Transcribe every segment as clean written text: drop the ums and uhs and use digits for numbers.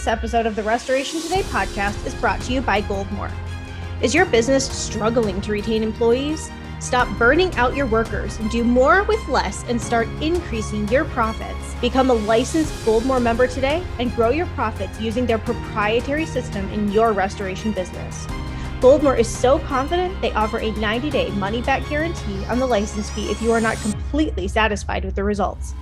This episode of the Restoration Today podcast is brought to you by Goldmore. Is your business struggling to retain employees? Stop burning out your workers and do more with less and start increasing your profits. Become a licensed Goldmore member today and grow your profits using their proprietary system in your restoration business. Goldmore is so confident they offer a 90-day money-back guarantee on the license fee if you are not completely satisfied with the results.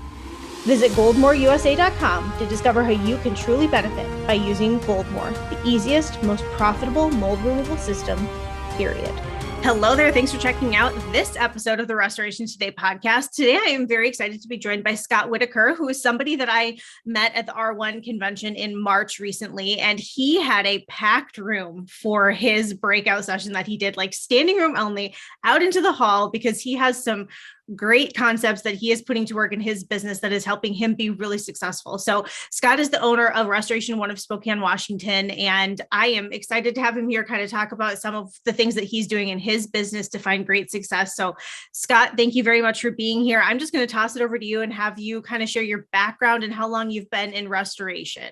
Visit goldmoreusa.com to discover how you can truly benefit by using Goldmore, the easiest, most profitable mold removal system, period. Hello there. Thanks for checking out this episode of the Restoration Today podcast. Today, I am very excited to be joined by Scott Whitaker, who is somebody that I met at the R1 convention in March recently. And he had a packed room for his breakout session that he did, like standing room only, out into the hall, because he has some great concepts that he is putting to work in his business that is helping him be really successful. So Scott is the owner of Restoration One of Spokane, Washington, and I am excited to have him here kind of talk about some of the things that he's doing in his business to find great success. So Scott, thank you very much for being here. I'm just going to toss it over to you and have you kind of share your background and how long you've been in restoration.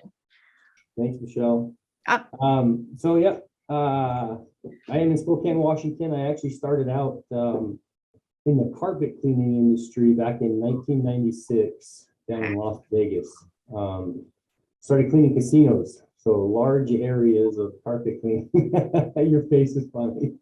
Thanks, Michelle. I am in Spokane, Washington. I actually started out in the carpet cleaning industry back in 1996 down in Las Vegas. Started cleaning casinos, so large areas of carpet cleaning. Your face is funny.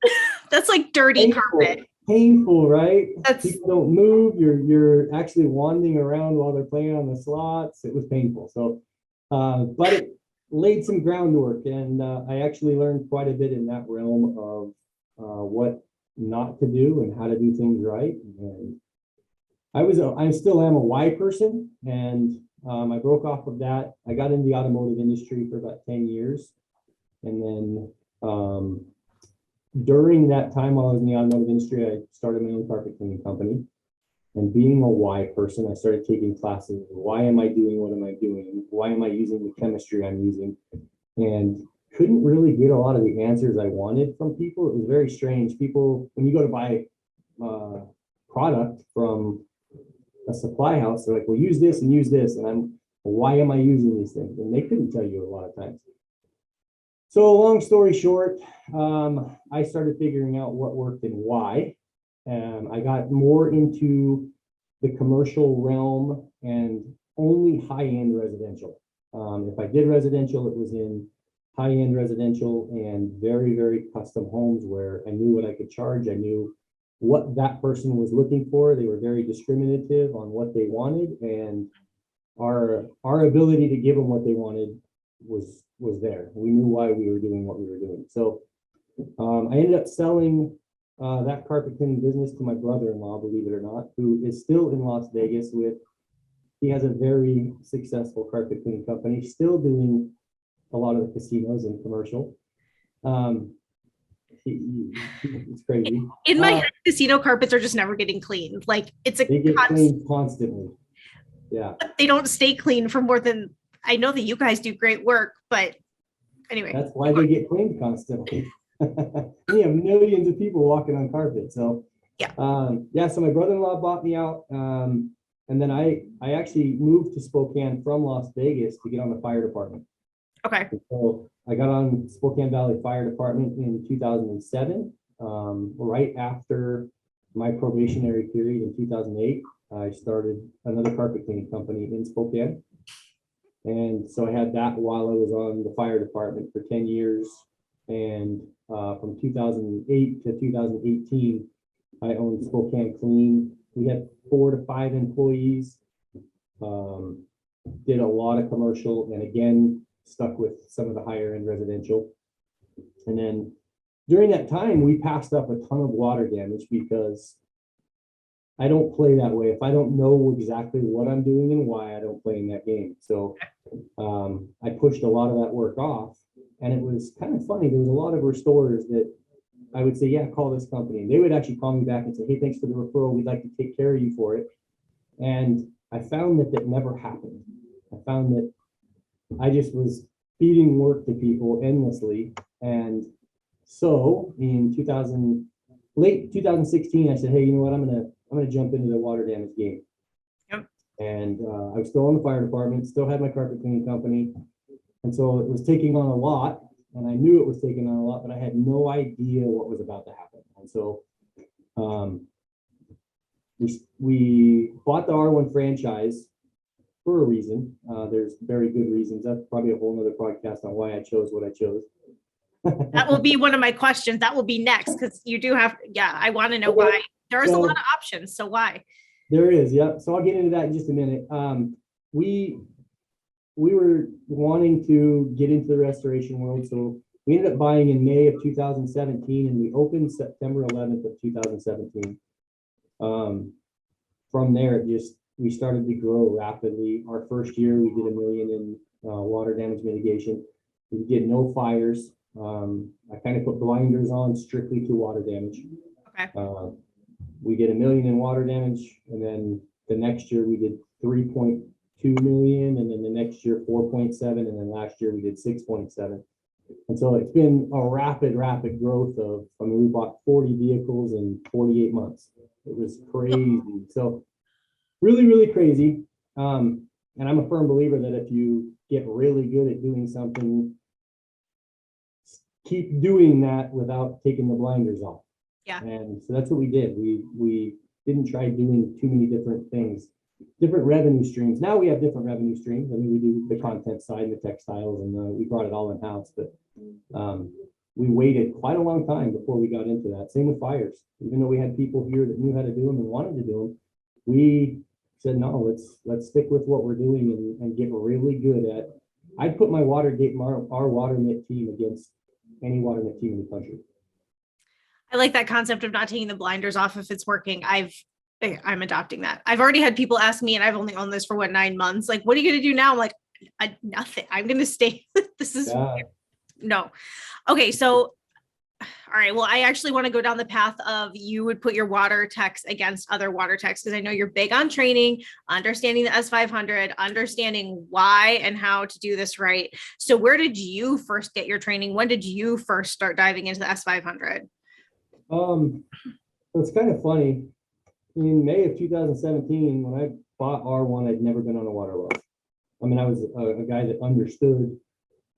That's like dirty carpet. Painful, right? People don't move. You're actually wandering around while they're playing on the slots. It was painful. So, but it laid some groundwork, and I actually learned quite a bit in that realm of what not to do and how to do things right. And I still am a why person, and I broke off of that. I got in the automotive industry for about 10 years, and then during that time while I was in the automotive industry, I started my own carpet cleaning company. And being a why person, I started taking classes. Why am I doing what am I doing? Why am I using the chemistry I'm using? And couldn't really get a lot of the answers I wanted from people. It was very strange. People, when you go to buy product from a supply house, they're like, well, use this and use this. And why am I using these things? And they couldn't tell you a lot of times. So long story short, I started figuring out what worked and why. I got more into the commercial realm and only high-end residential. If I did residential, it was in high-end residential and very, very custom homes where I knew what I could charge. I knew what that person was looking for. They were very discriminative on what they wanted, and our ability to give them what they wanted was there. We knew why we were doing what we were doing. So I ended up selling that carpet cleaning business to my brother-in-law, believe it or not, who is still in Las Vegas he has a very successful carpet cleaning company, still doing a lot of the casinos and commercial. It's crazy. In my head, casino carpets are just never getting cleaned. Like they get cleaned constantly. Yeah. But they don't stay clean for more than, I know that you guys do great work, but anyway. That's why they get cleaned constantly. We have millions of people walking on carpet. So yeah. So my brother-in-law bought me out. And then I actually moved to Spokane from Las Vegas to get on the fire department. Okay. So I got on Spokane Valley Fire Department in 2007, right after my probationary period in 2008. I started another carpet cleaning company in Spokane. And so I had that while I was on the fire department for 10 years. And from 2008 to 2018, I owned Spokane Clean. We had 4 to 5 employees, did a lot of commercial, and again, stuck with some of the higher end residential. And then during that time, we passed up a ton of water damage because I don't play that way. If I don't know exactly what I'm doing and why, I don't play in that game. So I pushed a lot of that work off, and it was kind of funny. There was a lot of restorers that I would say, yeah, call this company. And they would actually call me back and say, hey, thanks for the referral. We'd like to take care of you for it. And I found that never happened. I found that I just was feeding work to people endlessly. And so in late 2016, I said, hey, you know what? I'm gonna jump into the water damage game. Yep. And I was still in the fire department, still had my carpet cleaning company. And so it was taking on a lot, and I knew it was taking on a lot, but I had no idea what was about to happen. And so we bought the R1 franchise for a reason. There's very good reasons. That's probably a whole nother podcast on why I chose what I chose. That will be one of my questions. That will be next, because you do have, I want to know why. There's a lot of options. So why? There is, yeah. So I'll get into that in just a minute. We were wanting to get into the restoration world. So we ended up buying in May of 2017, and we opened September 11th of 2017. From there, we started to grow rapidly. Our first year, we did $1 million in water damage mitigation. We did no fires. I kind of put blinders on strictly to water damage. Okay. We did $1 million in water damage, and then the next year we did 3.2 million, and then the next year 4.7, and then last year we did 6.7. And so it's been a rapid growth of, we bought 40 vehicles in 48 months. It was crazy. So really crazy. And I'm a firm believer that if you get really good at doing something, keep doing that without taking the blinders off. Yeah. And so that's what we did. We didn't try doing too many different things, different revenue streams. Now we have different revenue streams. I mean, we do the content side, the textiles, and we brought it all in house, but we waited quite a long time before we got into that. Same with fires. Even though we had people here that knew how to do them and wanted to do them, we said, no, let's stick with what we're doing and get really good at. I'd put my our water mitt team against any water mitt team in the country. I like that concept of not taking the blinders off if it's working. I'm adopting that. I've already had people ask me, and I've only owned this for 9 months. Like, what are you going to do now? I'm like, nothing. I'm going to stay. This is no. Okay. So, all right. Well, I actually want to go down the path of you would put your water techs against other water techs, because I know you're big on training, understanding the S500, understanding why and how to do this right. So where did you first get your training? When did you first start diving into the S500? It's kind of funny. In May of 2017, when I bought R1, I'd never been on a water well. I mean, I was a guy that understood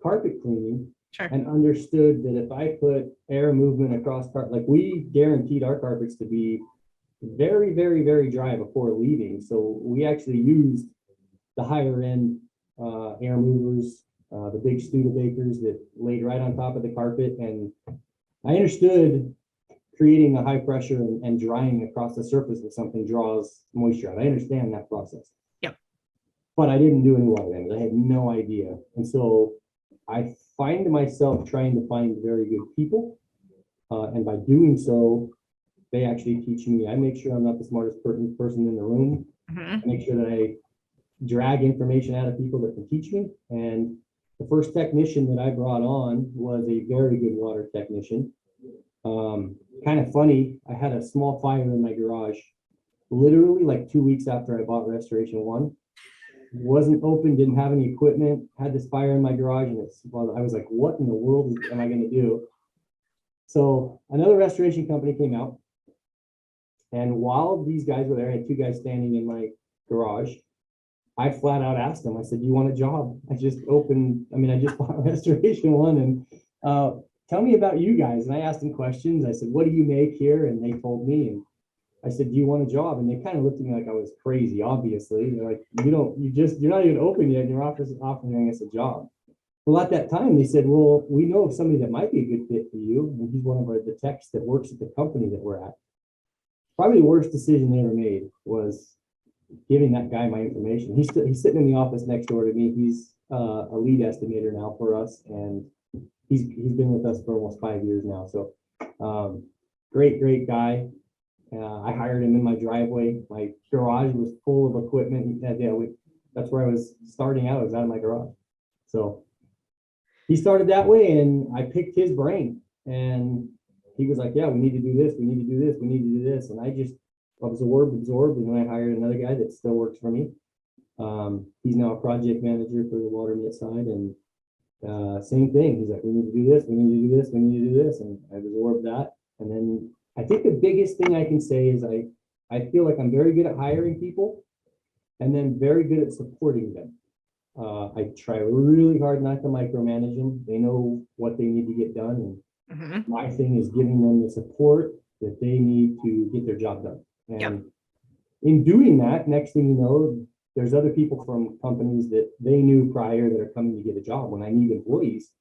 carpet cleaning. Sure. And understood that if I put air movement across carpet, like we guaranteed our carpets to be very dry before leaving. So we actually used the higher end air movers, the big Studebakers that laid right on top of the carpet. And I understood creating a high pressure and drying across the surface if something draws moisture out. I understand that process. Yep. But I didn't do any water damage. I had no idea. And so I find myself trying to find very good people. And by doing so, they actually teach me. I make sure I'm not the smartest person in the room. Mm-hmm. I make sure that I drag information out of people that can teach me. And the first technician that I brought on was a very good water technician. Kind of funny, I had a small fire in my garage, literally like 2 weeks after I bought Restoration One. Wasn't open, didn't have any equipment, had this fire in my garage, and I was like, what in the world am I going to do? So another restoration company came out, and while these guys were there, I had 2 guys standing in my garage. I flat out asked them, I said, do you want a job? I just bought Restoration One, and tell me about you guys. And I asked them questions. I said, what do you make here? And they told me, and I said, do you want a job? And they kind of looked at me like I was crazy, obviously. They're like, you're not even open yet, and you're offering us a job. Well, at that time, they said, well, we know of somebody that might be a good fit for you. And he's one of the techs that works at the company that we're at. Probably the worst decision they ever made was giving that guy my information. He's sitting in the office next door to me. He's a lead estimator now for us, and he's been with us for almost 5 years now. So great guy. I hired him in my driveway. My garage was full of equipment. That's where I was starting out. I was out of my garage. So he started that way, and I picked his brain. And he was like, yeah, we need to do this. We need to do this. We need to do this. And I just absorbed. And then I hired another guy that still works for me. He's now a project manager for the water mitt side. And same thing. He's like, we need to do this. We need to do this. We need to do this. And I absorbed that. And then I think the biggest thing I can say is I feel like I'm very good at hiring people, and then very good at supporting them. I try really hard not to micromanage them. They know what they need to get done. And my thing is giving them the support that they need to get their job done. And in doing that, next thing you know, there's other people from companies that they knew prior that are coming to get a job. When I need employees,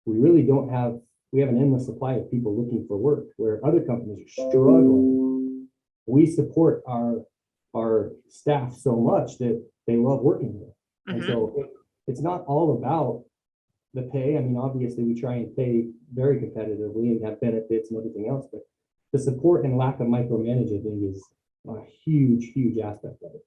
we really don't have, we have an endless supply of people looking for work, where other companies are struggling. We support our staff so much that they love working here. And so it's not all about the pay. I mean, obviously we try and pay very competitively and have benefits and everything else, but the support and lack of micromanaging, I think, is a huge, huge aspect of it.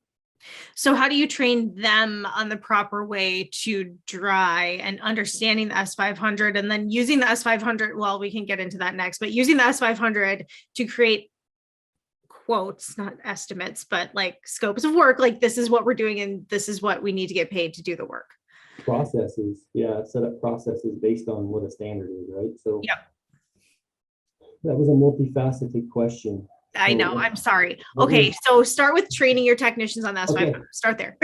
So how do you train them on the proper way to dry and understanding the S500 and then using the S500? Well, we can get into that next, but using the S500 to create quotes, not estimates, but like scopes of work, like this is what we're doing and this is what we need to get paid to do the work. Processes, set up processes based on what a standard is, right? So that was a multifaceted question. I know, I'm sorry. Okay, so start with training your technicians on that. Okay. Start there.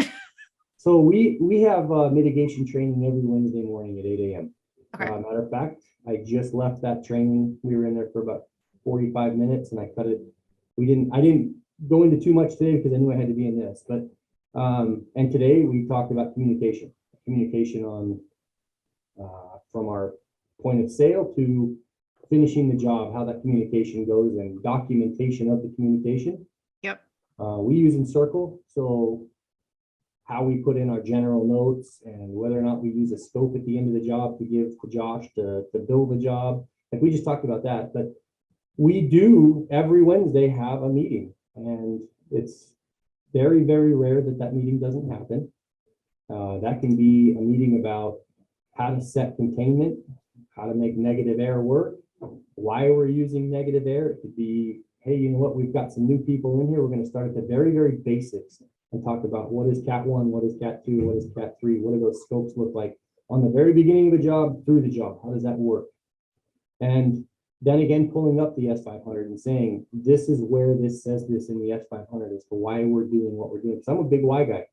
So we have mitigation training every Wednesday morning at 8 a.m. Okay. Matter of fact, I just left that training. We were in there for about 45 minutes and I cut it. I didn't go into too much today because I knew I had to be in this, but and today we talked about communication on from our point of sale to finishing the job, how that communication goes and documentation of the communication. Yep. We use Encircle, so how we put in our general notes and whether or not we use a scope at the end of the job to give to Josh to build the job. Like we just talked about that, but we do every Wednesday have a meeting, and it's very, very rare that meeting doesn't happen. That can be a meeting about how to set containment, how to make negative air work, why we're using negative air. It could be, hey, you know what, we've got some new people in here. We're going to start at the very, very basics and talk about what is Cat 1, what is Cat 2, what is Cat 3, what do those scopes look like on the very beginning of the job through the job. How does that work? And then again, pulling up the S500 and saying, this is where this says this in the S500 as to why we're doing what we're doing. Because I'm a big why guy.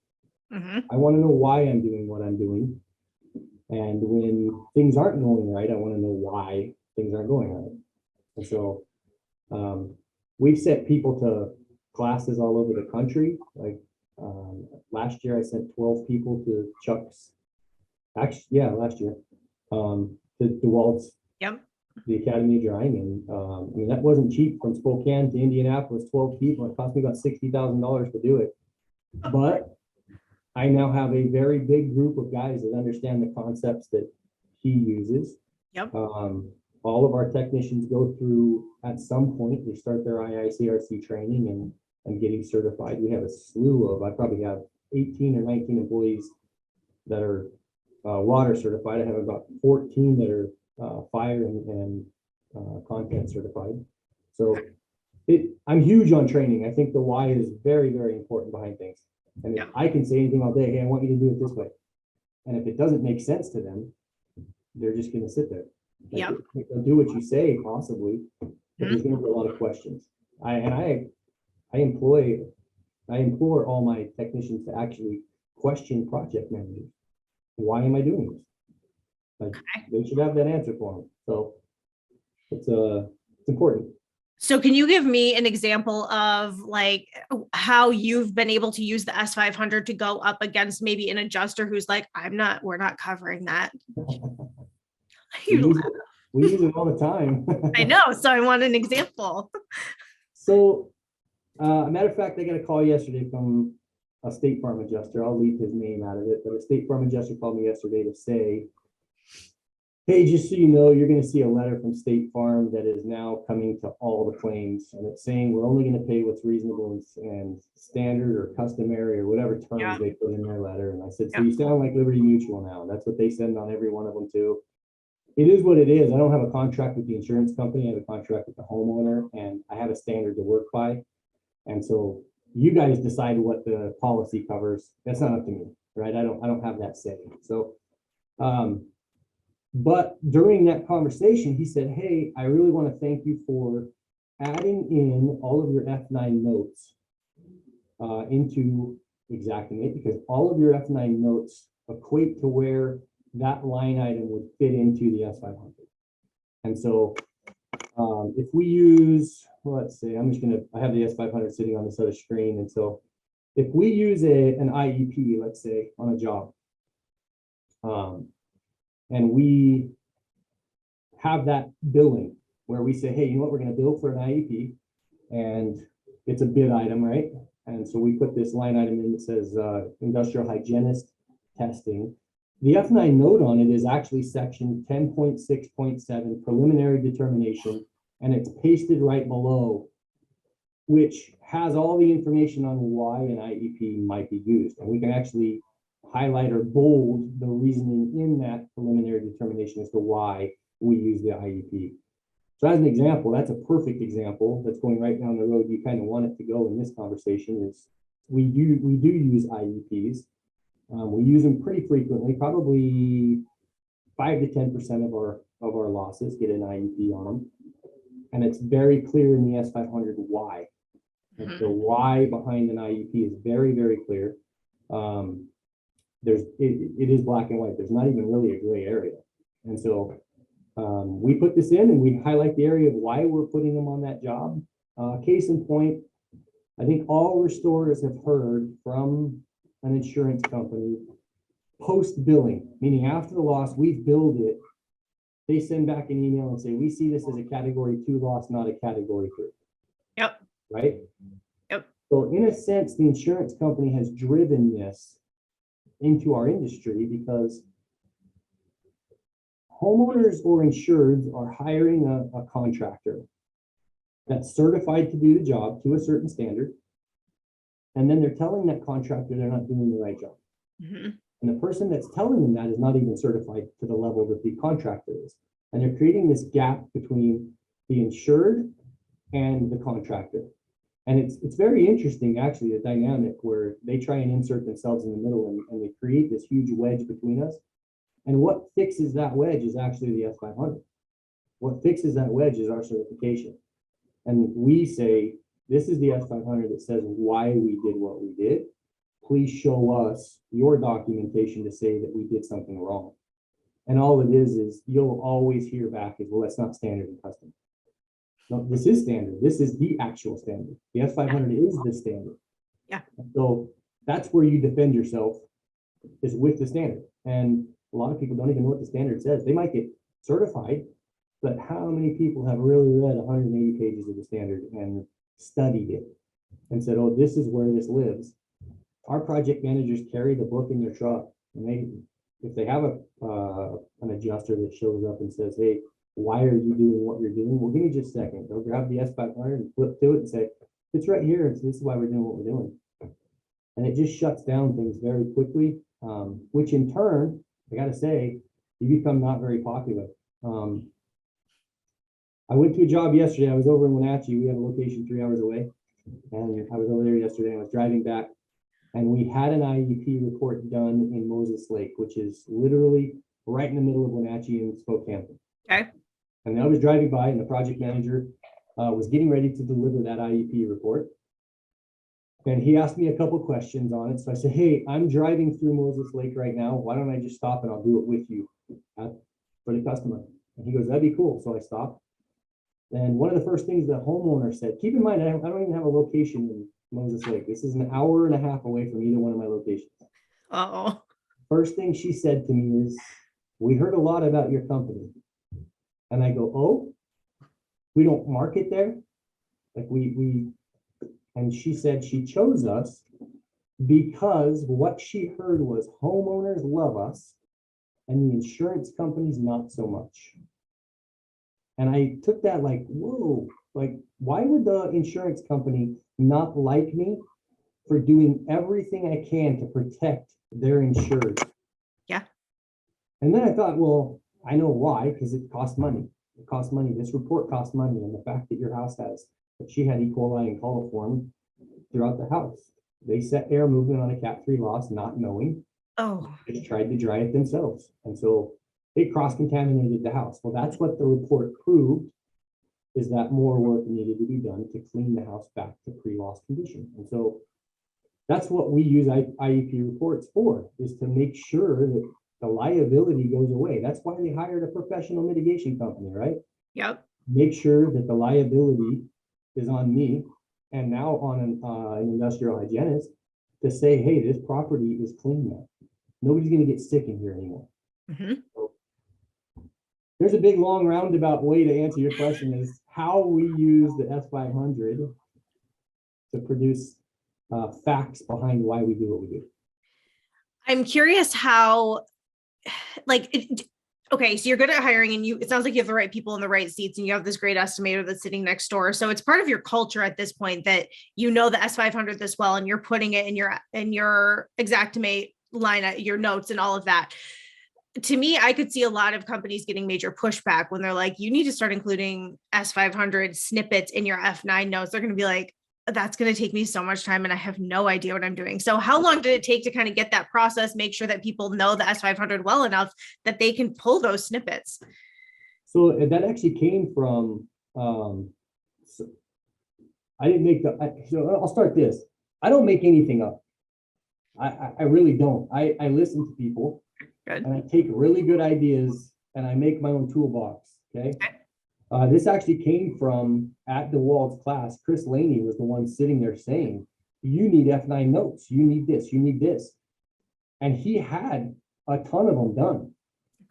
I want to know why I'm doing what I'm doing. And when things aren't going right, I want to know why things aren't going right. And so we've sent people to classes all over the country. Like last year, I sent 12 people to Chuck's. Actually, yeah, last year to DeWalt's. Yep. The Academy of Drying. And I mean, that wasn't cheap. From Spokane to Indianapolis, 12 people. It cost me about $60,000 to do it. But I now have a very big group of guys that understand the concepts that he uses. Yep. All of our technicians go through, at some point, they start their IICRC training and getting certified. We have a slew of, I probably have 18 or 19 employees that are water certified. I have about 14 that are fire and content certified. So I'm huge on training. I think the why is very, very important behind things. And if I can say anything all day, hey, I want you to do it this way. And if it doesn't make sense to them, they're just going to sit there. Like, they'll do what you say, possibly, but there's going to be a lot of questions. I implore all my technicians to actually question project managers. Why am I doing this? Like, they should have that answer for them. So it's important. So can you give me an example of like how you've been able to use the S500 to go up against maybe an adjuster who's like, we're not covering that. We use it all the time. I know. So I want an example. So a matter of fact, I got a call yesterday from a State Farm adjuster. I'll leave his name out of it, but a State Farm adjuster called me yesterday to say, hey, just so you know, you're going to see a letter from State Farm that is now coming to all the claims, and it's saying we're only going to pay what's reasonable and standard or customary or whatever terms they put in their letter. And I said, so you sound like Liberty Mutual now. That's what they send on every one of them too. It is what it is. I don't have a contract with the insurance company. I have a contract with the homeowner, and I have a standard to work by. And so you guys decide what the policy covers. That's not up to me, right? I don't have that say. So, but during that conversation, he said, hey, I really want to thank you for adding in all of your F9 notes into exacting it because all of your F9 notes equate to where that line item would fit into the S500. And so if we use, well, let's say, I have the S500 sitting on this other screen. And so if we use an IEP, let's say, on a job, and we have that billing where we say, hey, you know what, we're going to bill for an IEP, and it's a bid item, right? And so we put this line item in that says industrial hygienist testing. The F9 note on it is actually section 10.6.7 preliminary determination, and it's pasted right below, which has all the information on why an IEP might be used. And we can actually highlight or bold the reasoning in that preliminary determination as to why we use the IEP. So as an example, that's a perfect example that's going right down the road. You kind of want it to go in this conversation is we do use IEPs. We use them pretty frequently, probably 5 to 10% of our losses get an IEP on them. And it's very clear in the S500 why. And the why behind an IEP is very, very clear. It is black and white. There's not even really a gray area. And so we put this in and we highlight the area of why we're putting them on that job. Case in point, I think all restorers have heard from an insurance company post billing, meaning after the loss, we've billed it. They send back an email and say, we see this as a category 2 loss, not a category 3. Yep. Right? Yep. So in a sense, the insurance company has driven this into our industry because homeowners or insureds are hiring a contractor that's certified to do the job to a certain standard. And then they're telling that contractor they're not doing the right job. And the person that's telling them that is not even certified to the level that the contractor is. And they're creating this gap between the insured and the contractor. And it's very interesting, actually, the dynamic where they try and insert themselves in the middle and they create this huge wedge between us. And what fixes that wedge is actually the S500. What fixes that wedge is our certification. And we say, this is the S500 that says why we did what we did. Please show us your documentation to say that we did something wrong. And all it is you'll always hear back is, well, that's not standard and custom. No, this is standard. This is the actual standard. The S500 is the standard. Yeah. So that's where you defend yourself is with the standard. And a lot of people don't even know what the standard says. They might get certified, but how many people have really read 180 pages of the standard and studied it and said, oh, this is where this lives? Our project managers carry the book in their truck, and if they have an adjuster that shows up and says, hey, why are you doing what you're doing? Well, give me just a second. They'll grab the S500 and flip to it and say, it's right here. This is why we're doing what we're doing. And it just shuts down things very quickly, which in turn, I got to say, you become not very popular. I went to a job yesterday. I was over in Wenatchee. We have a location 3 hours away. And I was over there yesterday. I was driving back. And we had an IEP report done in Moses Lake, which is literally right in the middle of Wenatchee and Spokane. Okay. And I was driving by and the project manager was getting ready to deliver that IEP report. And he asked me a couple questions on it. So I said, hey, I'm driving through Moses Lake right now. Why don't I just stop and I'll do it with you for the customer? And he goes, that'd be cool. So I stopped. And one of the first things the homeowner said, keep in mind, I don't even have a location in Moses Lake. This is an hour and a half away from either one of my locations. Uh-oh. First thing she said to me is, we heard a lot about your company. And I go, oh, we don't market there? Like and she said she chose us because what she heard was homeowners love us and the insurance companies not so much. And I took that like, whoa, like, why would the insurance company not like me for doing everything I can to protect their insured? Yeah. And then I thought, well, I know why, because it costs money. It costs money. This report costs money. And the fact that your house has, that she had E. coli and coliform throughout the house. They set air movement on a Cat 3 loss, not knowing. Oh. They tried to dry it themselves. And so it cross-contaminated the house. Well, that's what the report proved, is that more work needed to be done to clean the house back to pre-loss condition. And so That's what we use IEP reports for, is to make sure that the liability goes away. That's why they hired a professional mitigation company, right? Yep. Make sure that the liability is on me and now on an industrial hygienist to say, hey, this property is clean now. Nobody's going to get sick in here anymore. Mm-hmm. So there's a big, long, roundabout way to answer your question is how we use the S500 to produce facts behind why we do what we do. I'm curious how, okay, so you're good at hiring and it sounds like you have the right people in the right seats and you have this great estimator that's sitting next door. So it's part of your culture at this point that you know the S500 this well and you're putting it in your Xactimate line, your notes and all of that. To me, I could see a lot of companies getting major pushback when they're like, you need to start including S500 snippets in your F9 notes. They're going to be like, that's going to take me so much time and I have no idea what I'm doing. So how long did it take to kind of get that process, make sure that people know the S500 well enough that they can pull those snippets? So that actually came from, so I didn't make so I'll start this. I don't make anything up. I really don't. I listen to people. Good. And I take really good ideas and I make my own toolbox. Okay. This actually came from at DeWald's class. Chris Laney was the one sitting there saying, you need F9 notes. You need this. You need this. And he had a ton of them done.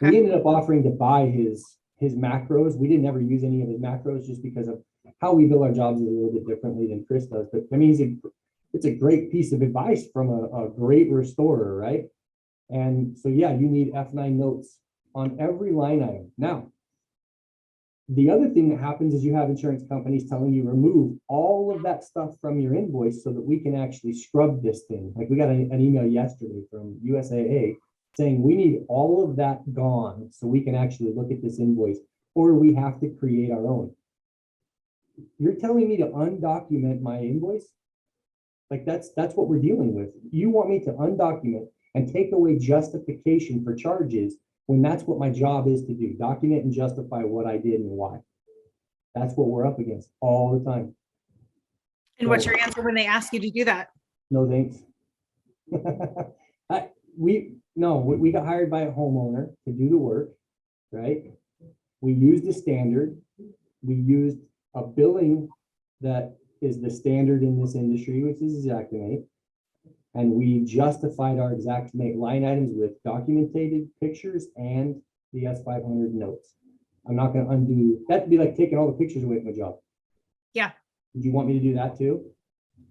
Okay. We ended up offering to buy his macros. We didn't ever use any of his macros just because of how we build our jobs is a little bit differently than Chris does. But I mean, it's a great piece of advice from a great restorer, right? And so, yeah, you need F9 notes on every line item. Now, the other thing that happens is you have insurance companies telling you remove all of that stuff from your invoice so that we can actually scrub this thing. Like we got an email yesterday from USAA saying we need all of that gone so we can actually look at this invoice, or we have to create our own. You're telling me to undocument my invoice? Like that's what we're dealing with. You want me to undocument and take away justification for charges when that's what my job is to do, document and justify what I did and why. That's what we're up against all the time. And so, what's your answer when they ask you to do that? No, thanks. We got hired by a homeowner to do the work, right? We used a standard. We used a billing that is the standard in this industry, which is Xactimate. And we justified our Xactimate line items with documented pictures and the S500 notes. I'm not going to undo that. Would be like taking all the pictures away from my job. Yeah. Did you want me to do that too?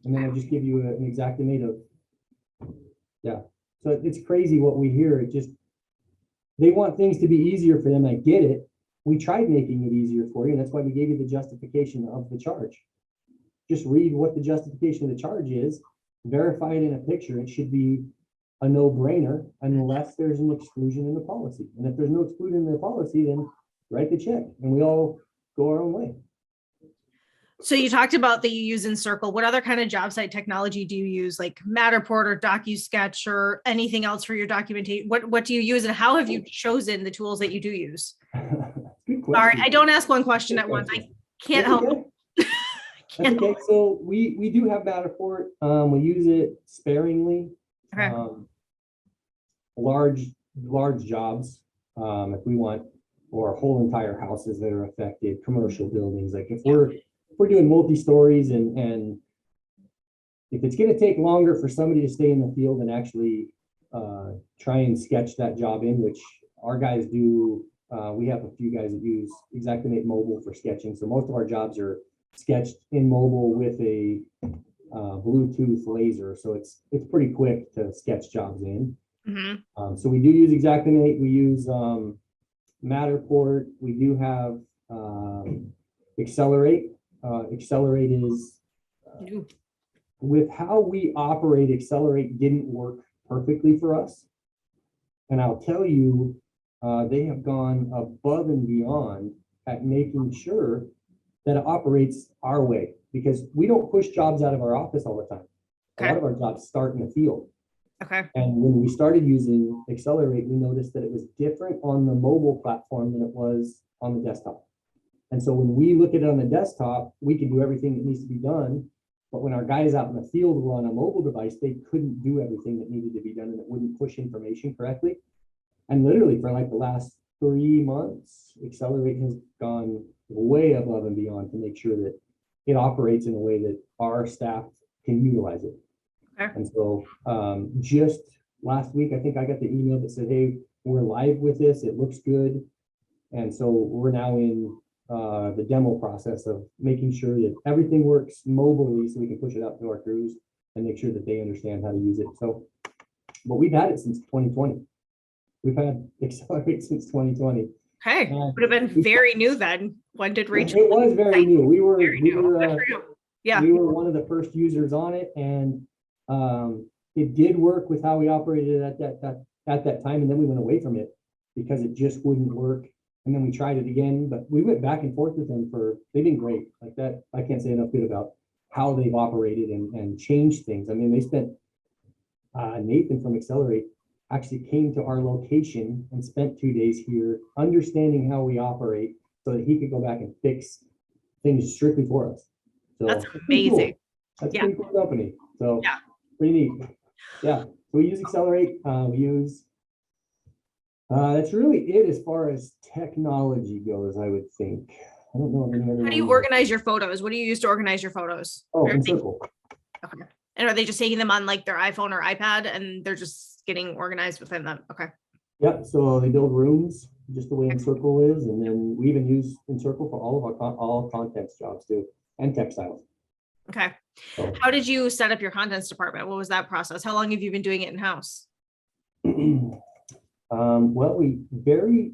And then I just give you an Xactimate of, yeah. So it's crazy what we hear. It just, they want things to be easier for them. I get it. We tried making it easier for you. And that's why we gave you the justification of the charge. Just read what the justification of the charge is. Verify it in a picture. It should be a no-brainer unless there's an exclusion in the policy. And if there's no exclusion in the policy, then write the check and we all go our own way. So you talked about that you use Encircle. What other kind of job site technology do you use, like Matterport or DocuSketch or anything else for your documentation? What do you use and how have you chosen the tools that you do use? Good question. All right, I don't ask one question at once. I can't help it. That's okay. So we do have Matterport. We use it sparingly. Okay. Large jobs, if we want, or whole entire houses that are affected, commercial buildings. Like if we're doing multi-stories and if it's going to take longer for somebody to stay in the field and actually try and sketch that job in, which our guys do. We have a few guys that use Xactimate Mobile for sketching. So most of our jobs are sketched in mobile with a Bluetooth laser. So it's pretty quick to sketch jobs in. Mm-hmm. So we do use Xactimate. We use Matterport. We do have Accelerate. Accelerate is with how we operate. Accelerate didn't work perfectly for us. And I'll tell you, they have gone above and beyond at making sure that it operates our way, because we don't push jobs out of our office all the time. Okay. A lot of our jobs start in the field. Okay. And when we started using Accelerate, we noticed that it was different on the mobile platform than it was on the desktop. And so when we look at it on the desktop, we can do everything that needs to be done But when our guys out in the field were on a mobile device, they couldn't do everything that needed to be done and it wouldn't push information correctly. And literally for like the last 3 months, Accelerate has gone way above and beyond to make sure that it operates in a way that our staff can utilize it. Okay. And so just last week, I think I got the email that said, hey, we're live with this. It looks good. And so we're now in the demo process of making sure that everything works mobilely so we can push it out to our crews and make sure that they understand how to use it. So, but we've had it since 2020. We've had Accelerate since 2020. Okay, would have been very new then. When did Rachel? It was very new. We were yeah. We were one of the first users on it, and it did work with how we operated at that time, and then we went away from it because it just wouldn't work. And then we tried it again, but we went back and forth with them they've been great like that. I can't say enough good about how they've operated and changed things. I mean, they spent, Nathan from Accelerate actually came to our location and spent 2 days here understanding how we operate so that he could go back and fix things strictly for us. So that's amazing. Cool. That's a pretty cool company. So pretty neat. Yeah. So we use Accelerate. We use that's really it as far as technology goes, I would think. I don't know if any other. How do you organize your photos? What do you use to organize your photos? Oh, in Circle. Okay. And are they just taking them on like their iPhone or iPad and they're just getting organized within them? Okay. Yep. So they build rooms just the way in Circle is. And then we even use in Circle for all of our all contents jobs too, and textiles. Okay. So, how did you set up your contents department? What was that process? How long have you been doing it in-house? Well, we very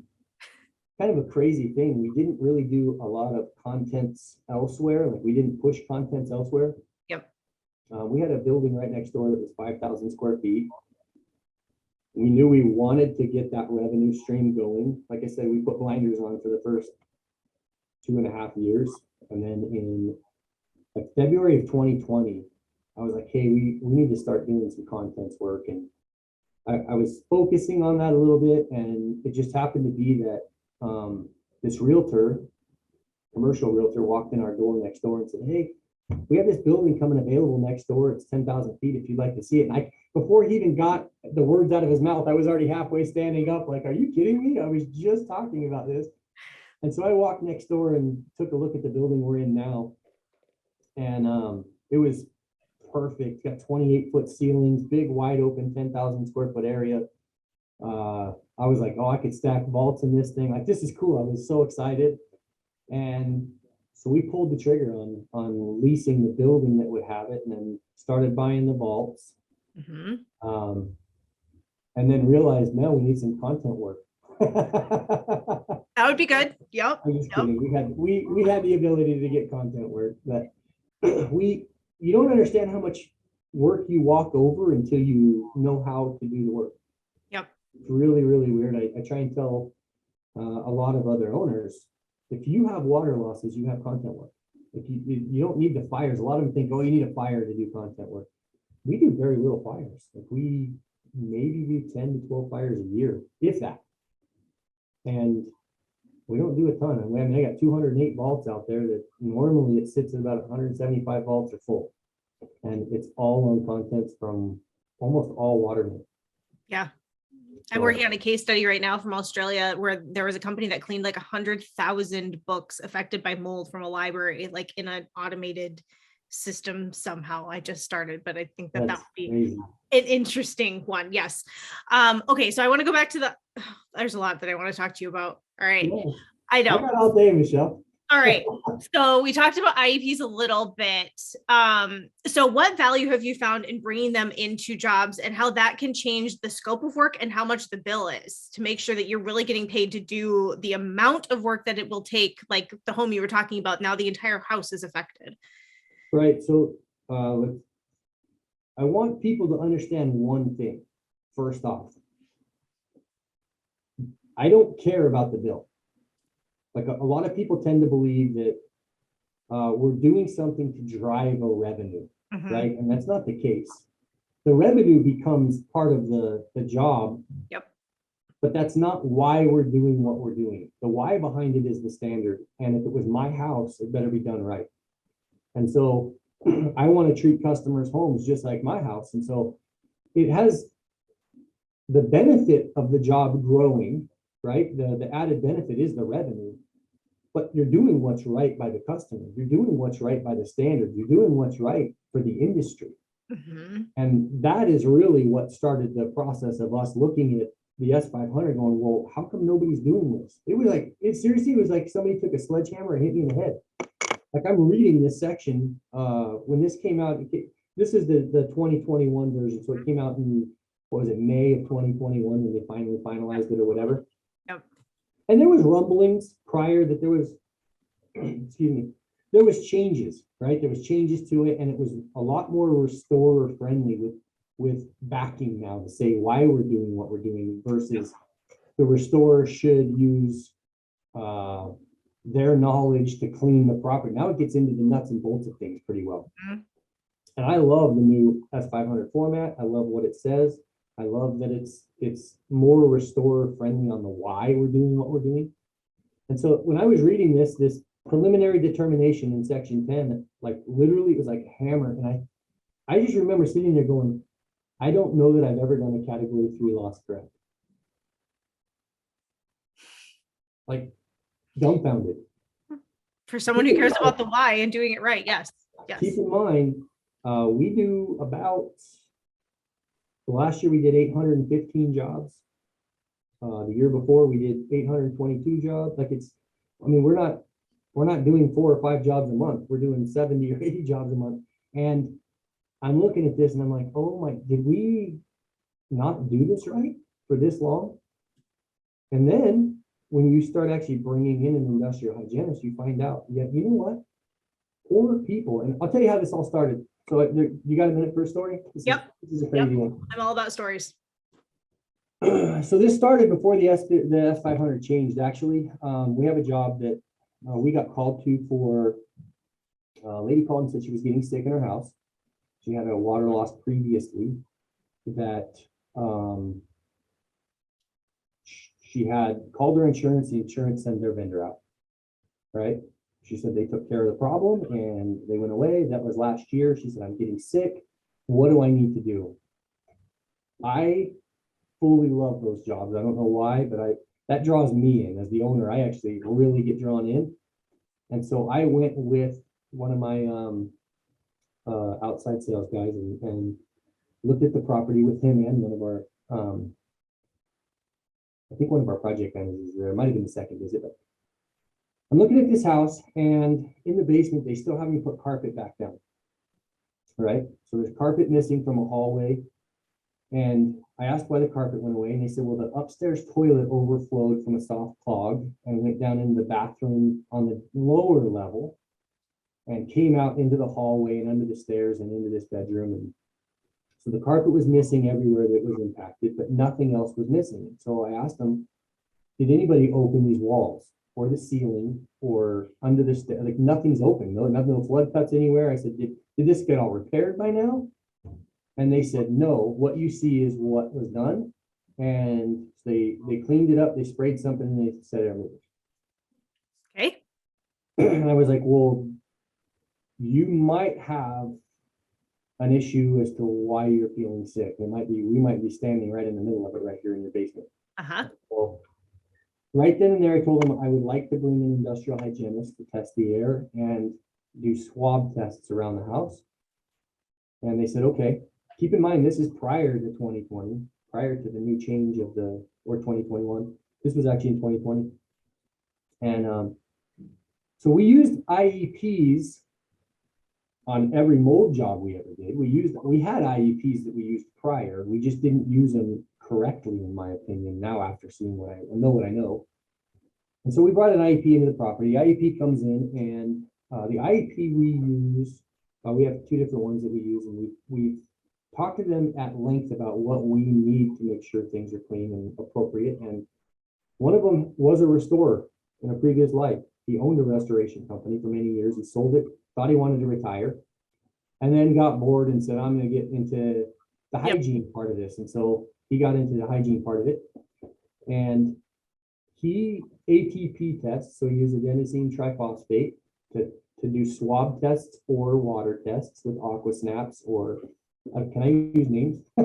kind of a crazy thing. We didn't really do a lot of contents elsewhere. Like we didn't push contents elsewhere. Yep. We had a building right next door that was 5,000 square feet. We knew we wanted to get that revenue stream going. Like I said, we put blinders on for the first 2.5 years. And then in like February of 2020, I was like, hey, we need to start doing some contents work. And I was focusing on that a little bit, and it just happened to be that this commercial realtor, walked in our door next door and said, hey, we have this building coming available next door. It's 10,000 feet if you'd like to see it. And before he even got the words out of his mouth, I was already halfway standing up like, are you kidding me? I was just talking about this. And so I walked next door and took a look at the building we're in now. And it was perfect. Got 28-foot ceilings, big, wide open, 10,000 square foot area. I was like, oh, I could stack vaults in this thing. Like, this is cool. I was so excited. And so we pulled the trigger on leasing the building that would have it, and then started buying the vaults. Mm-hmm. And then realized, no, we need some content work. That would be good. Yep. I'm just kidding. We had the ability to get content work, but you don't understand how much work you walk over until you know how to do the work. Yep. It's really, really weird. I try and tell a lot of other owners, if you have water losses, you have content work. If you don't need the fires. A lot of them think, oh, you need a fire to do content work. We do very little fires. Like we maybe do 10 to 12 fires a year, if that. And we don't do a ton. I mean, I got 208 vaults out there that normally it sits at about 175 vaults are full. And it's all on contents from almost all watermen. Yeah. I'm working on a case study right now from Australia where there was a company that cleaned like 100,000 books affected by mold from a library, like in an automated system somehow. I just started, but I think that would be crazy. An interesting one. Yes. Okay. So I want to go back to there's a lot that I want to talk to you about. All right. Yeah. I know. I got all day, Michelle. All right. So we talked about IEPs a little bit. So what value have you found in bringing them into jobs and how that can change the scope of work and how much the bill is to make sure that you're really getting paid to do the amount of work that it will take, like the home you were talking about, now the entire house is affected. Right. So I want people to understand one thing. First off, I don't care about the bill. Like a lot of people tend to believe that we're doing something to drive a revenue, right? And that's not the case. The revenue becomes part of the job. Yep. But that's not why we're doing what we're doing. The why behind it is the standard. And if it was my house, it better be done right. And so I want to treat customers' homes just like my house. And so it has the benefit of the job growing, right? The added benefit is the revenue, but you're doing what's right by the customer. You're doing what's right by the standard. You're doing what's right for the industry. Mm-hmm. And that is really what started the process of us looking at the S500 going, well, how come nobody's doing this? It was like, it seriously was like somebody took a sledgehammer and hit me in the head. Like I'm reading this section, when this came out, this is the 2021 version. So it came out in, what was it, May of 2021 when they finally finalized it or whatever. Yep. And there was rumblings prior that there was, excuse me, there was changes, right? There was changes to it, and it was a lot more restorer friendly with backing now to say why we're doing what we're doing versus the restorer should use their knowledge to clean the property. Now it gets into the nuts and bolts of things pretty well. Mm-hmm. And I love the new S500 format. I love what it says. I love that it's more restorer friendly on the why we're doing what we're doing. And so when I was reading this preliminary determination in section 10, like literally it was like a hammer. And I just remember sitting there going, I don't know that I've ever done a category 3 loss correct. Like dumbfounded. For someone who cares about the why and doing it right. Yes. Yes. Keep in mind, we do about, last year we did 815 jobs. The year before we did 822 jobs. Like I mean, we're not doing 4 or 5 jobs a month. We're doing 70 or 80 jobs a month. And I'm looking at this and I'm like, oh my, did we not do this right for this long? And then when you start actually bringing in an industrial hygienist, you find out, yeah, you know what? Poor people. And I'll tell you how this all started. So you got a minute for a story? This is a crazy one. I'm all about stories. So this started before the S500 changed, actually. We have a job that we got called to for, a lady called and said she was getting sick in her house. She had a water loss previously that she had called her insurance. The insurance sent their vendor out, right? She said they took care of the problem and they went away. That was last year. She said, I'm getting sick. What do I need to do? I fully love those jobs. I don't know why, but that draws me in as the owner. I actually really get drawn in. And so I went with one of my outside sales guys and looked at the property with him and one of our, I think one of our project managers there. It might have been the second visit, but I'm looking at this house, and in the basement, they still haven't put carpet back down, right? So there's carpet missing from a hallway. And I asked why the carpet went away, and they said, well, the upstairs toilet overflowed from a soft clog and went down into the bathroom on the lower level and came out into the hallway and under the stairs and into this bedroom. And so the carpet was missing everywhere that was impacted, but nothing else was missing. So I asked them, did anybody open these walls or the ceiling or under the stairs? Like nothing's open, no flood cuts anywhere. I said, did this get all repaired by now? And they said, no, what you see is what was done. And they cleaned it up, they sprayed something, and they said everything. Okay. And I was like, well, you might have an issue as to why you're feeling sick. We might be standing right in the middle of it right here in your basement. Uh-huh. Well, right then and there, I told them I would like to bring an industrial hygienist to test the air and do swab tests around the house. And they said, okay. Keep in mind, this is prior to 2020, prior to the new change of or 2021. This was actually in 2020. And so we used IEPs on every mold job we ever did. We had IEPs that we used prior. We just didn't use them correctly, in my opinion, now after seeing what I know. And so we brought an IEP into the property. IEP comes in, and the IEP we use, we have 2 different ones that we use, and we've talked to them at length about what we need to make sure things are clean and appropriate. And one of them was a restorer in a previous life. He owned a restoration company for many years. He sold it, thought he wanted to retire, and then got bored and said, I'm going to get into the hygiene part of this. And so he got into the hygiene part of it. And he ATP tests, so he used adenosine triphosphate to to do swab tests or water tests with aqua snaps or can I use names? I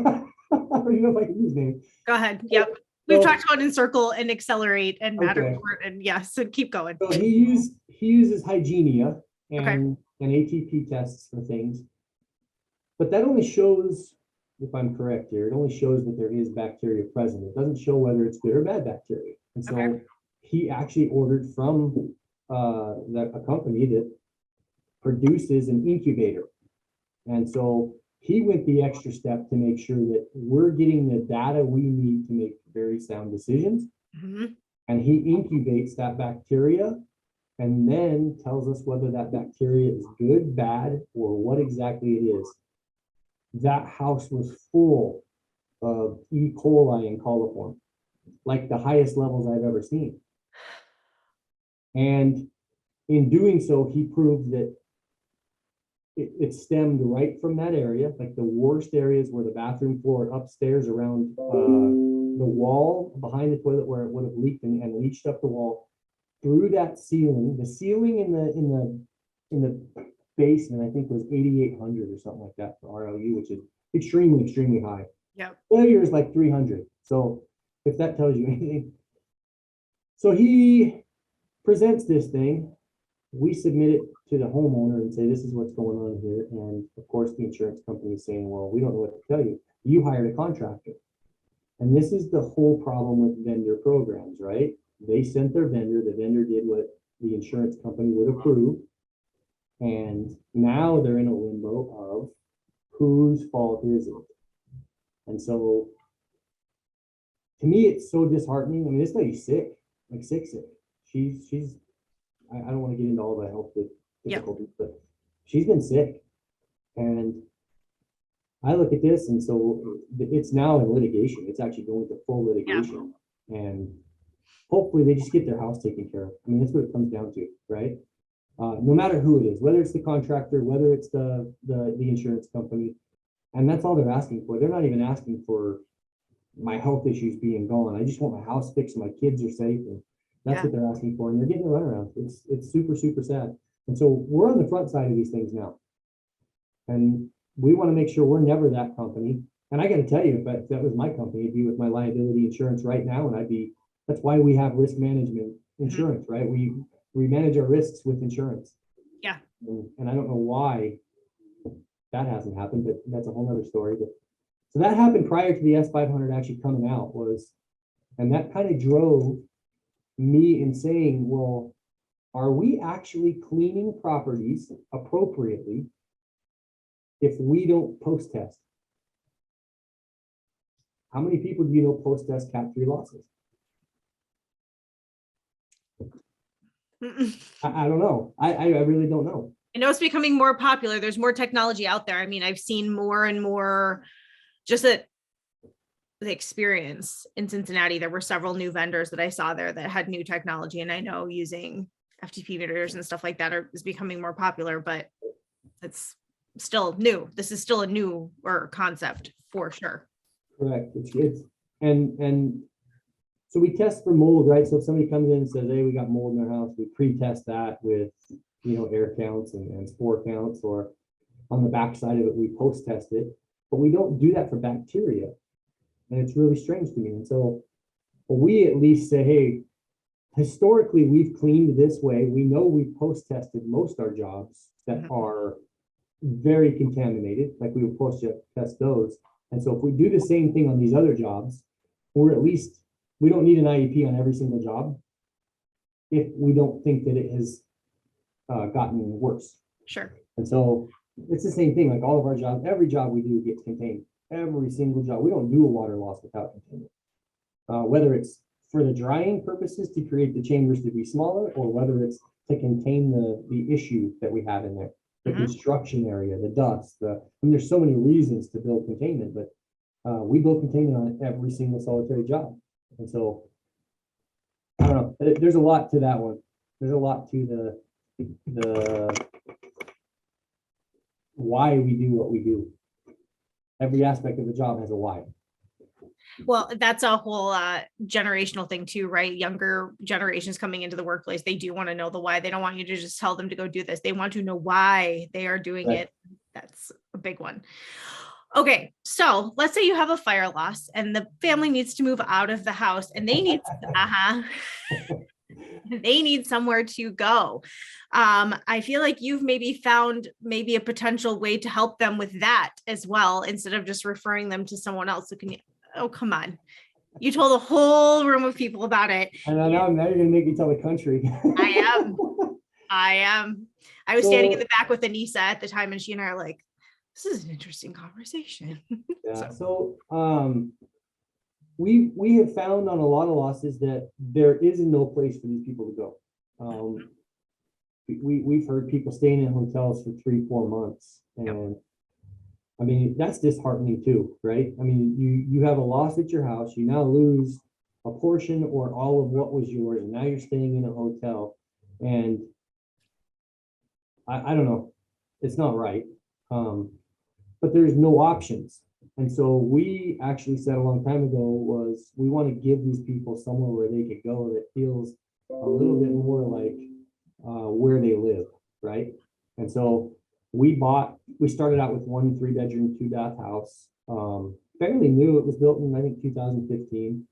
don't even know if I can use names. Go ahead. Yep. We've talked about Encircle and Accelerate and Matterport and yes, so keep going. So he uses Hygienia and ATP tests for things. But that only shows, if I'm correct here, it only shows that there is bacteria present. It doesn't show whether it's good or bad bacteria. And so he actually ordered from a company that produces an incubator. And so he went the extra step to make sure that we're getting the data we need to make very sound decisions. And he incubates that bacteria and then tells us whether that bacteria is good, bad, or what exactly it is. That house was full of E. coli and coliform, like the highest levels I've ever seen. And in doing so, he proved that it stemmed right from that area, like the worst areas were the bathroom floor upstairs around the wall behind the toilet where it would have leaked and leached up the wall through that ceiling. The ceiling in the basement, I think, was 8,800 or something like that for RLU, which is extremely high. Yeah. Failure is like 300. So if that tells you anything. So he presents this thing. We submit it to the homeowner and say, this is what's going on here. And of course, the insurance company is saying, well, we don't know what to tell you. You hired a contractor. And this is the whole problem with vendor programs, right? They sent their vendor. The vendor did what the insurance company would approve. And now they're in a limbo of whose fault is it? And so to me, it's so disheartening. I mean, this lady's sick, like sick. She's I don't want to get into all the health difficulties, but she's been sick. And I look at this, and so it's now in litigation. It's actually going to full litigation. And hopefully they just get their house taken care of. I mean, that's what it comes down to, right? No matter who it is, whether it's the contractor, whether it's the insurance company, and that's all they're asking for. They're not even asking for my health issues being gone. I just want my house fixed and my kids are safe. And that's what they're asking for. And they're getting a runaround. It's super sad. And so we're on the front side of these things now. And we want to make sure we're never that company. And I got to tell you, if that was my company, it'd be with my liability insurance right now. And that's why we have risk management insurance, right? We manage our risks with insurance. Yeah. And I don't know why that hasn't happened, but that's a whole nother story. But so that happened prior to the S500 actually coming out and that kind of drove me in saying, well, are we actually cleaning properties appropriately if we don't post test? How many people do you know post test Cat 3 losses? I don't know. I really don't know. I know it's becoming more popular. There's more technology out there. I mean, I've seen more and more just the experience in Cincinnati. There were several new vendors that I saw there that had new technology. And I know using FTP meters and stuff like that is becoming more popular, but it's still new. This is still a newer concept for sure. Correct. It's and so we test for mold, right? So if somebody comes in and says, hey, we got mold in our house, we pre-test that with, air counts and spore counts, or on the back side of it, we post-test it, but we don't do that for bacteria. And it's really strange to me. And so we at least say, hey, historically, we've cleaned this way. We know we've post-tested most our jobs that are very contaminated, like we would post-test those. And so if we do the same thing on these other jobs, or at least we don't need an IEP on every single job if we don't think that it has gotten worse. Sure. And so it's the same thing, like all of our jobs, every job we do gets contained. Every single job. We don't do a water loss without containment. Whether it's for the drying purposes to create the chambers to be smaller, or whether it's to contain the issue that we have in there, the construction area, the dust, there's so many reasons to build containment, but we build containment on every single solitary job. And so, I don't know, there's a lot to that one. There's a lot to the why we do what we do. Every aspect of the job has a why. Well, that's a whole generational thing too, right? Younger generations coming into the workplace, they do want to know the why. They don't want you to just tell them to go do this. They want to know why they are doing Right. it. That's a big one. Okay, so let's say you have a fire loss and the family needs to move out of the house and they need they need somewhere to go. I feel like you've maybe found maybe a potential way to help them with that as well, instead of just referring them to someone else. So can you, oh, come on. You told a whole room of people about it. And I know now you're gonna make me tell the country. I am. I am. I was standing in the back with Anissa at the time, and she and I are like, this is an interesting conversation. Yeah. So we have found on a lot of losses that there is no place for these people to go. We've heard people staying in hotels for 3-4 months, and I mean that's disheartening too, right? I mean you have a loss at your house, you now lose a portion or all of what was yours, and now you're staying in a hotel, and I don't know, it's not right. But there's no options. And so we actually said a long time ago was we want to give these people somewhere where they could go that feels a little bit more like where they live, right? And so we started out with 1 3-bedroom, 2-bath house, fairly new. It was built in, I think, 2015.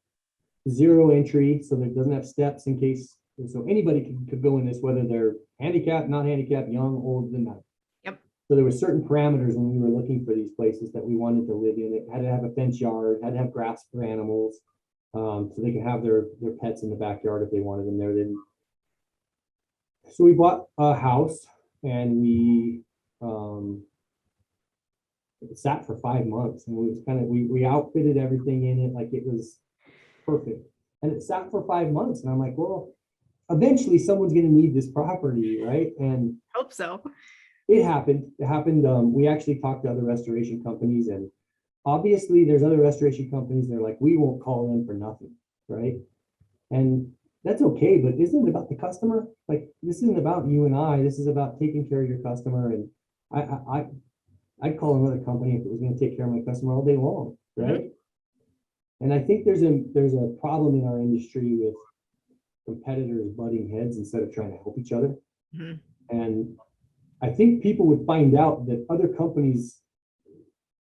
0 entry, so that it doesn't have steps in case, so anybody could go in this, whether they're handicapped, not handicapped, young, old, doesn't matter. So there were certain parameters when we were looking for these places that we wanted to live in. It had to have a fence yard, had to have grass for animals, so they could have their pets in the backyard if they wanted them there. So we bought a house, and we it sat for 5 months, and we outfitted everything in it like it was perfect. And it sat for 5 months, and I'm like, well, eventually someone's going to need this property, right? And hope so. It happened. We actually talked to other restoration companies, and obviously there's other restoration companies. They're like, we won't call in for nothing, right? And that's okay, but isn't it about the customer? Like, this isn't about you and I. This is about taking care of your customer. And I'd call another company if it was going to take care of my customer all day long, right? Mm-hmm. And I think there's a problem in our industry with competitors butting heads instead of trying to help each other. Mm-hmm. And I think people would find out that other companies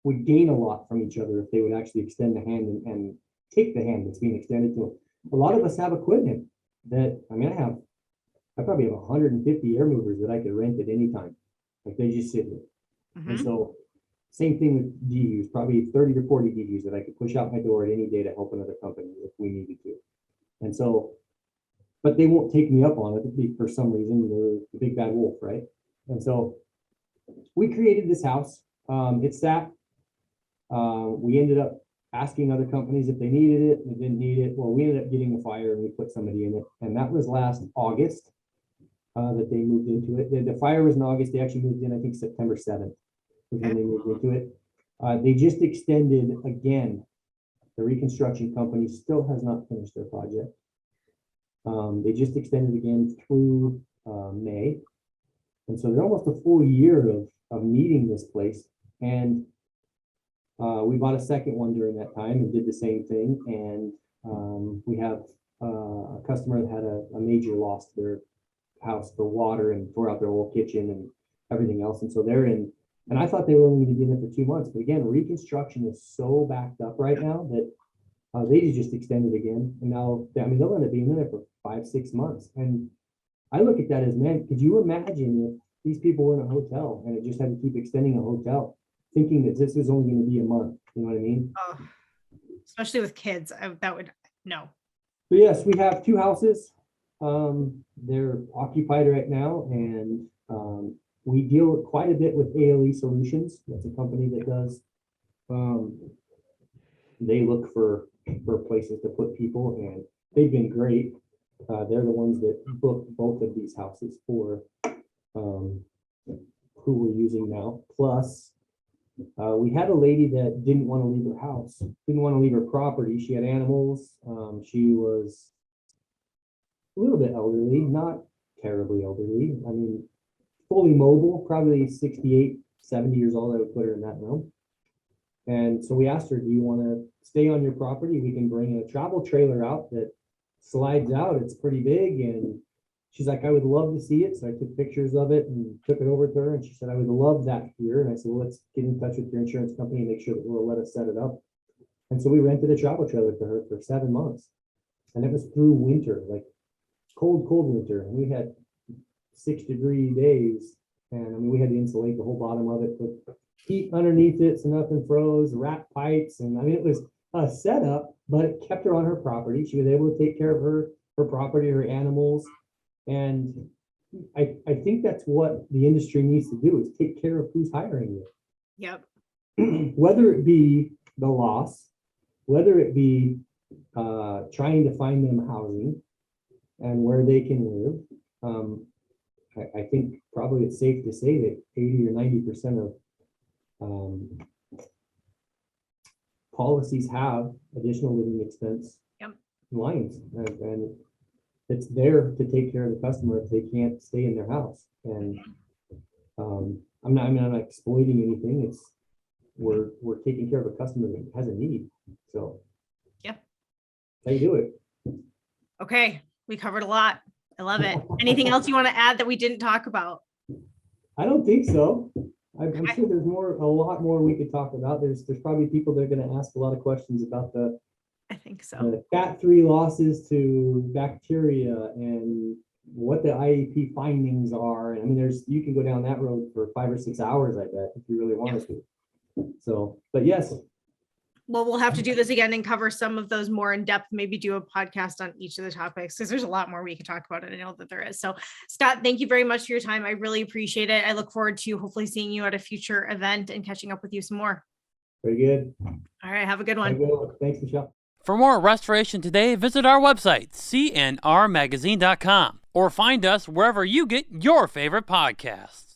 would gain a lot from each other if they would actually extend the hand and take the hand that's being extended to them. A lot of us have equipment that, I mean, I probably have 150 air movers that I could rent at any time. Like, they just sit here. Mm-hmm. And so same thing with DUs, probably 30 to 40 DUs that I could push out my door at any day to help another company if we needed to. And so, but they won't take me up on it for some reason. They're the big bad wolf, right? And so we created this house. It sat. We ended up asking other companies if they needed it. They didn't need it. Well, we ended up getting a fire and we put somebody in it. And that was last August that they moved into it. The fire was in August. They actually moved in, I think, September 7th was when they moved into it. They just extended again. The reconstruction company still has not finished their project. They just extended again through May. And so they're almost a full year of needing this place. And we bought a second one during that time and did the same thing. And we have a customer that had a major loss to their house for water and tore out their whole kitchen and everything else. And so they're in, and I thought they were only going to be in it for 2 months. But again, reconstruction is so backed up right now that they just extended again. And now, I mean, they'll end up being in there for 5-6 months. And I look at that as, man, could you imagine if these people were in a hotel and it just had to keep extending a hotel, thinking that this was only going to be a month? You know what I mean? Oh, especially with kids, that would, no. So yes, we have 2 houses. They're occupied right now, and we deal quite a bit with ALE Solutions. That's a company that does, they look for places to put people, and they've been great. They're the ones that booked both of these houses for who we're using now. Plus, we had a lady that didn't want to leave her house, didn't want to leave her property. She had animals. She was a little bit elderly, not terribly elderly. I mean, fully mobile, probably 68, 70 years old. I would put her in that realm. And so we asked her, do you want to stay on your property? We can bring a travel trailer out that slides out. It's pretty big. And she's like, I would love to see it. So I took pictures of it and took it over to her. And she said, I would love that here. And I said, well, let's get in touch with your insurance company and make sure that we'll let us set it up. And so we rented a travel trailer for her for 7 months. And it was through winter, like cold winter. And we had 6-degree days. And I mean, we had to insulate the whole bottom of it, put heat underneath it so nothing froze, wrap pipes. And I mean, it was a setup, but it kept her on her property. She was able to take care of her property, her animals. And I think that's what the industry needs to do, is take care of who's hiring you. Yep. Whether it be the loss, whether it be trying to find them housing and where they can live. I think probably it's safe to say that 80 or 90% of policies have additional living expense lines, and it's there to take care of the customer if they can't stay in their house. And I'm not exploiting anything. It's we're taking care of a customer that has a need. So how you do it. Okay, we covered a lot. I love it. Anything else you want to add that we didn't talk about? I don't think so. I'm sure there's a lot more we could talk about. There's probably people that are going to ask a lot of questions about I think so. the Cat3 losses to bacteria and what the IEP findings are. And I mean, you can go down that road for 5 or 6 hours, I bet, if you really wanted to. So, but yes. Well, we'll have to do this again and cover some of those more in depth, maybe do a podcast on each of the topics, because there's a lot more we could talk about. And I know that there is. So Scott, thank you very much for your time. I really appreciate it. I look forward to hopefully seeing you at a future event and catching up with you some more. Very good. All right. Have a good one. Thanks, Michelle. For more Restoration Today, visit our website, cnrmagazine.com, or find us wherever you get your favorite podcasts.